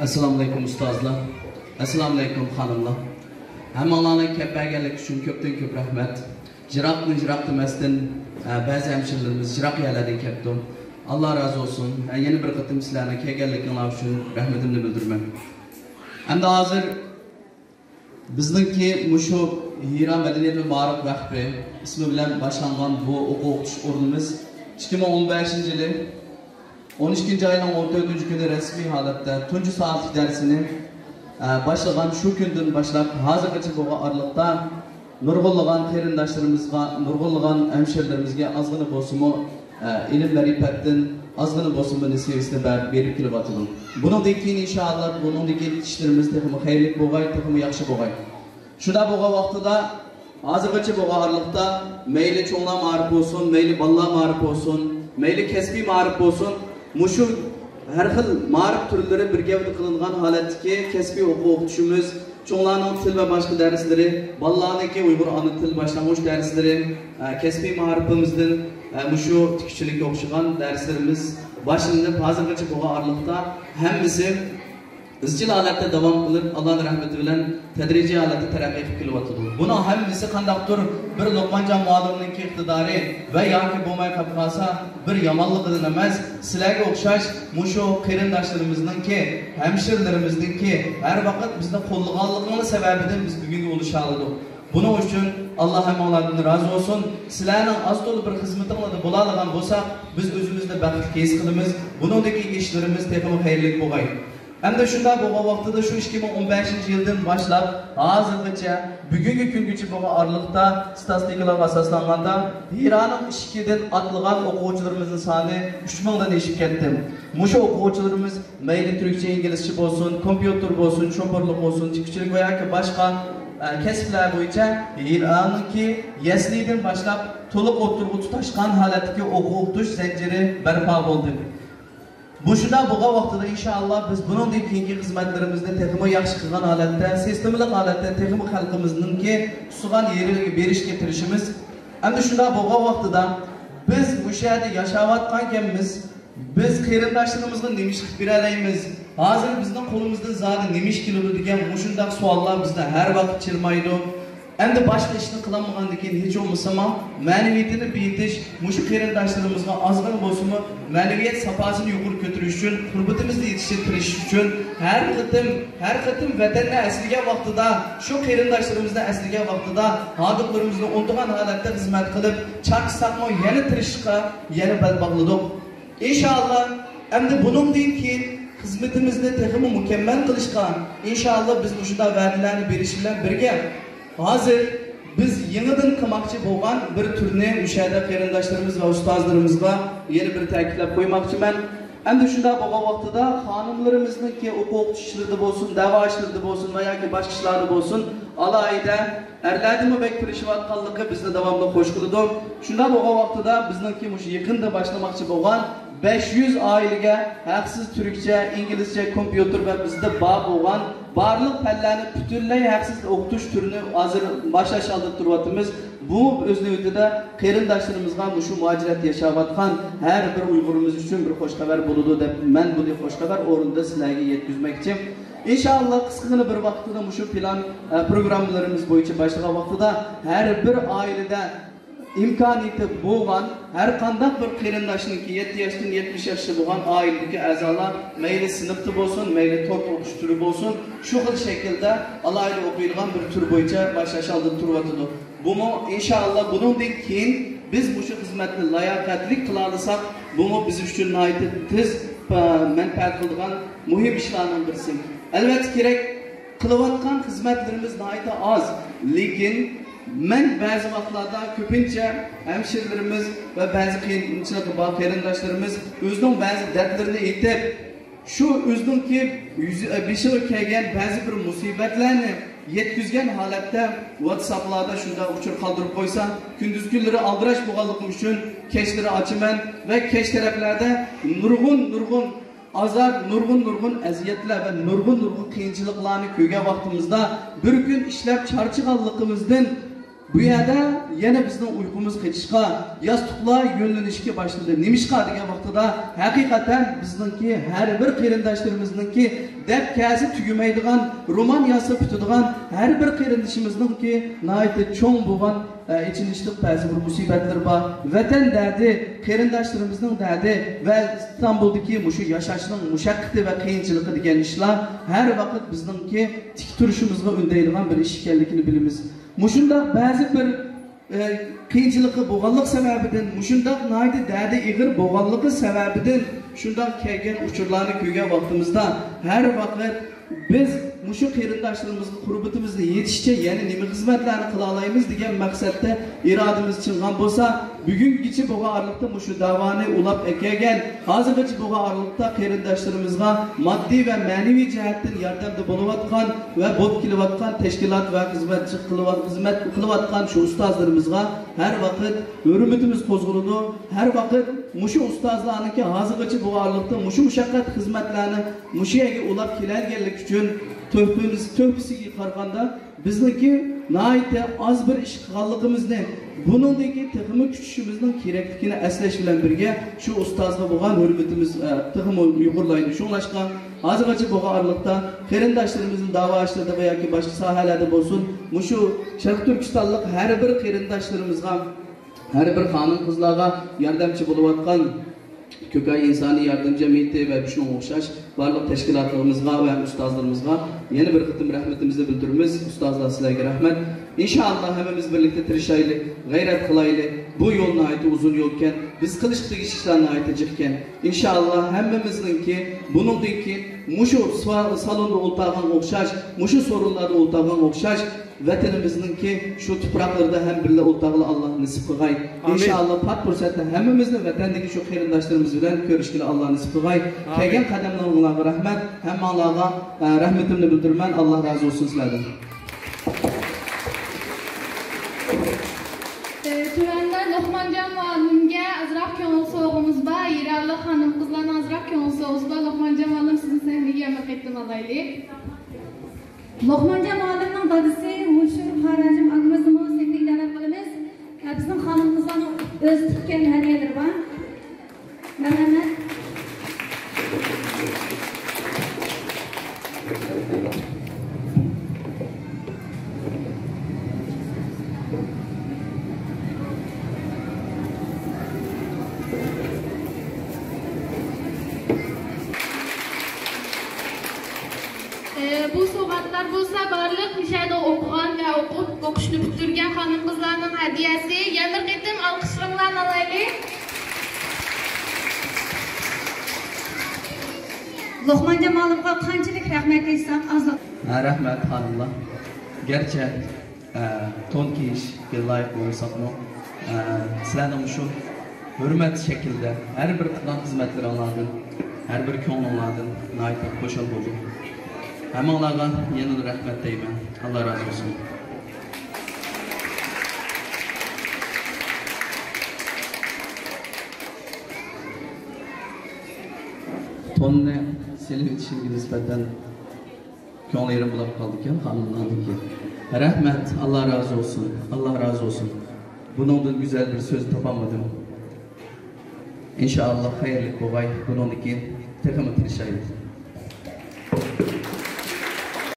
Assalomu alaykum ustozlar. Assalomu alaykum xonimlar. Hammalarning kelganlik uchun ko'pdan ko'p rahmat. Jiroq emasdan ba'zi hamshirlarimiz jiroq yerlardan kelibdi. Alloh razı olsun. Yana bir qatim sizlarning kelganligingiz uchun rahmatimni bildiraman. Endi hozir bizningki mushu Hira Madaniyat va Ma'rif Vakfi ismi bilan boshlangan bu o'quv o'rnimiz 2015-yili 12-ayning 14-kuni rasmiy holatda tunji soatlik darsini başlagan şu günden başlap hozirgacha bo'lgan oraliqda nurg'unlagan qarindoshlarimizga, nurg'unlagan hamshirlarimizga ozgina bo'lsa-mu ilm ma'rifatdan ozgina bo'lsa-mu nisbasini berib kelyapti. Bundan keyin inshaalloh bundan keyin ishlarimiz texmi xayrli bo'lgay, texmi yaxshi bo'lgay. Shunda bo'lgan vaqtida hozirgacha bo'lgan oraliqda mayli cho'nglar ma'rif bo'lsin, mayli bolalar ma'rif bo'lsin, mayli kasbiy ma'rif bo'lsin, mushu her xil ma'rif turlari birga qilingan holatdagi kasbiy o'qitishimiz, cho'nglarning til va boshqa darslari, bolalarniki Uyg'ur ona til boshlang'ich darslari, kasbiy ma'rifimizdan mushu tikchilikka o'xshagan darslarimiz boshlanib, hozirgacha bo'lgan oraliqda hammasi izchil holatda davom qilib, Allohning rahmati bilan tadrijiy holatda taraqqiy qilib kelyapti. Buni hammasi qandaqdir bir Luqmanjon muallimning iqtidori va yoki bo'lmay qolib qolsa, bir yomonligidan emas, sizlarga o'xshash mushu qarindoshlarimizninki, hamshirlarimizningki har vaqt bizni qo'llaganligini sababidan biz bugunga ulisha oldik. Buning uchun Alloh hammalardan rozi bo'lsin. Sizlarning az-to'la bir xizmatingizda bo'ladigan bo'lsa, biz o'zimizni baxtli his qilamiz. Buningdagi ishlarimiz texnik xayrli bo'lgay. Endi shunda bo'lgan vaqtida shu 2015-yildan boshlab hozirgacha bugungi kungacha bo'lgan oraliqda statistikalarga asoslanganda Hiraning ishkidan atlagan o'quvchilarimizning soni 3000 dan oshib ketdi. Mushu o'quvchilarimiz mayli turkcha, inglizcha bo'lsin, kompyuter bo'lsin, sho'pirlik bo'lsin, tikchilik va yoki boshqa kasblar bo'yicha Hiraningki yaslidan boshlab to'liq o'tirg'i tutashgan holatdagi o'qitish zanjiri barpo bo'ldi. Bu shunda bo'lgan vaqtida inshaalloh biz buningdek keyingi xizmatlarimizni texnik yaxshi qilgan holatda, sistemli holatda texnik xalqimizningki tusigan yeriga berishga tirishimiz. Endi shunda bo'lgan vaqtida biz bu yerda yashayotganmiz, biz qarindoshlarimizga nima ish qilib bera olamiz? Hozir bizning qo'limizdan zodi nima ish keladi degan shunday savollar bizda har vaqt chirmaydi. Endi boshqa ishni qilamagandan keyin hech bo'lmasa ma'naviyatini bitish, mushu qarindoshlarimizga ozgina bo'lsa-mu ma'naviyat safosini yuqori ko'tarish uchun, hurmatimizni yetishtirish uchun har qatim vatanni asligan vaqtida, shu qarindoshlarimizni asligan vaqtida hodiqlarimizni unutgan holatda xizmat qilib, chaqsaqmo yana tirishishga yana bel bog'ladik. Inshaalloh endi buningdan keyin xizmatimizni texnik mukammal qilishga inshaalloh biz shunday va'dalarni berish bilan birga hozir biz yenidan qilmoqchi bo'lgan bir turni o'shada qarindoshlarimiz va ustozlarimizga yana bir ta'kidlab qo'ymoqchiman. Endi shunda bo'lgan vaqtida xonimlarimizningki o'qitishlarda bo'lsin, da'vo ishlarida bo'lsin va yoki boshqa ishlarda bo'lsin, alohida erlarni bek kirishayotganligi bizni davomli xo'sh qiladi. Shunda bo'lgan vaqtida bizningki mush yaqinda boshlamoqchi bo'lgan 500 oilaga haqsiz turkcha, inglizcha, kompyuter va bizda bor bo'lgan barliq fanlarni butunlay haqsiz o'qitish turini hozir boshlash oldida turyapmiz. Bu o'z navbatida qarindoshlarimizga shu muajirat yashayotgan har bir Uyg'urimiz uchun bir xo'sh xabar bo'ladi deb men bu xo'sh xabar o'rinda sizlarga yetkazmoqchi. İnşallah qisqagina bir vaqtida shu plan programmalarimiz bo'yicha boshlagan vaqtida har bir oilada imkoniyati bo'lgan har qanday bir qarindoshniki 7 yoshdan 70 yoshga bo'lgan oiladagi a'zolar mayli sinfda bo'lsin, mayli to'rt o'qish turi bo'lsin, shu xil shaklda alohida o'qiydigan bir tur bo'yicha boshlash oldida turyapti. Buni inshaalloh bundan keyin biz shu xizmatni layoqatli qila olsak, bu biz uchun nihoyatda tez manfaat qiladigan muhim ishlarning birisi. Albatta kerak qilayotgan xizmatlarimiz nihoyatda oz, lekin men bazı vaqtlarda ko'pincha hamshirlarimiz va ba'zi qiyinchilik bor qarindoshlarimiz o'zining ba'zi dardlarini aytib, shu o'zininki beshig'i kelgan ba'zi bir musibatlarni yetkazgan holatda WhatsApplarda shunda uchur qoldirib qo'ysa, kunduz kunlari aldirash bo'lganligi uchun kechlari ochaman va kech taraflarda nurg'un azar, nurg'un aziyatlar va nurg'un qiyinchiliklarni ko'rgan vaqtimizda bir kun ishlab charchaganligimizdan Bu yerda yana bizning uyqumuz qechishga, yostiqlar yo'llanishga boshladi. Nimishqa degan vaqtida haqiqatan bizningki har bir qarindoshlarimizningki deb kasi tugamaydigan, roman yozib bitadigan har bir qarindishimizningki nihoyatda cho'ng bo'lgan içinişlik bazı bir musibetler var. Vatan derdi, qarindoshlarımızning derdi ve İstanbul'daki muşu yaşaşının muşakkati ve kıyınçılığı degan işler her vakit bizningki tik turishimizga undaydigan bir ish ekanligini bilamiz. Muşunda bazı bir kıyınçılığı bo'lganlik sababidan, muşunda naydi derdi ig'ir bo'lganligi sababidan shunday kelgan uchurlarni ko'rgan vaqtimizda her vakit biz muşu qarindoshlarimizni qurbatimizni yetishcha yana nima xizmatlarni qila olamiz degan maqsadda irodamiz chingan bo'lsa, bugungacha bu orliqda muşu davoni ulab ekelgan, hozirgacha bu orliqda qarindoshlarimizga moddiy va ma'naviy jihatdan yordamda bo'layotgan va bo'lib kelayotgan tashkilot va xizmat qilayotgan shu ustozlarimizga har vaqt hurmatimiz qo'zg'aladi. Har vaqt muşu ustozlarniki hozirgacha bu orliqda muşu mushaqqat xizmatlarni muşu yerga ulab kelganlik uchun töhfisiga qaraganda bizniki nihoyatda az bir ish qilganligimizni, buningdagi texmi kuchishimizning kerakligini eslash bilan birga shu ustozga bo'lgan hurmatimiz texmi yuqorlaydi. Shunlashqa hozirgacha bo'lgan orliqda qarindoshlarimizning da'vo ishlarida yoki boshqa sohalarda bo'lsin, mushu Sharq Turkistonlik har bir qarindoshlarimizga, har bir xonim qizlarga yordamchi bo'layotgan Kökay İnsani Yardım Cemiyeti ve şuna o'xshash barliq tashkilotlarimizga ve ustozlarimizga yana bir qitim rahmatimizni bildiramiz. Ustozlar sizlarga rahmat. İnşallah hemmemiz birlikte tirishaylik, g'ayrat qilaylik. Bu yo'l nihoyatda uzun yo'l ekan, biz qilishdagi ishlar nihoyatda jiq ekan. İnşallah hemmemizningki buningki mushu salonda o'ltirgan o'xshash, mushu so'rinlarda o'ltirgan o'xshash vatanimizningki shu tuproqlarda ham birga o'ltirg'ili Alloh nasib qilgay. İnşallah pat fursatda hammamizni vatandagi shu qarindoshlarimiz bilan ko'rishga Alloh nasib qilgay. Kelgan qadamlaringizga rahmat, hammalarga rahmatimni bildiraman. Alloh razı olsun sizlardan. Tuvanda Luqmonjon muallimga azroq ko'ngil so'g'imiz bor. Yirali xonim qizlarning azroq ko'ngil so'g'isi bor. Luqmonjon muallim sizni sahnaga qaytdim olaylik. Luqmonjon muallimning dadisi Mushur Xarajim akamizni sahnaga dalab qilamiz. Bizning xonimizdan o'z tutgan hadiyalar bor. Marhamat. Bu sovg'atlar bo'lsa barliq mishada o'qigan va o'qishni bitirgan xonim qizlarning hadiyasi. Yana bir qitim olqishlarni olaylik. Luqmonjon muallimga qanchalik rahmat aytsak az. Rahmat xonimlar. Gerçi to'n kiyish layık bo'lsaqmi, sizlarning shu hurmat şekilde her bir qilgan xizmatlaringlardan, her bir ko'ngillardan nihoyatda xushal bo'ldim. Hammalarga yana rahmat deyman. Allah razı olsun. Tonne senin için nispeten ko'nglim bo'lib qoldi ekan xonimlarniki. Rahmat, Allah razı olsun. Allah razı olsun. Bundan güzel bir söz topamadım. İnşallah hayırlı bo'lgay. Bundan keyin texmi tirishaylik.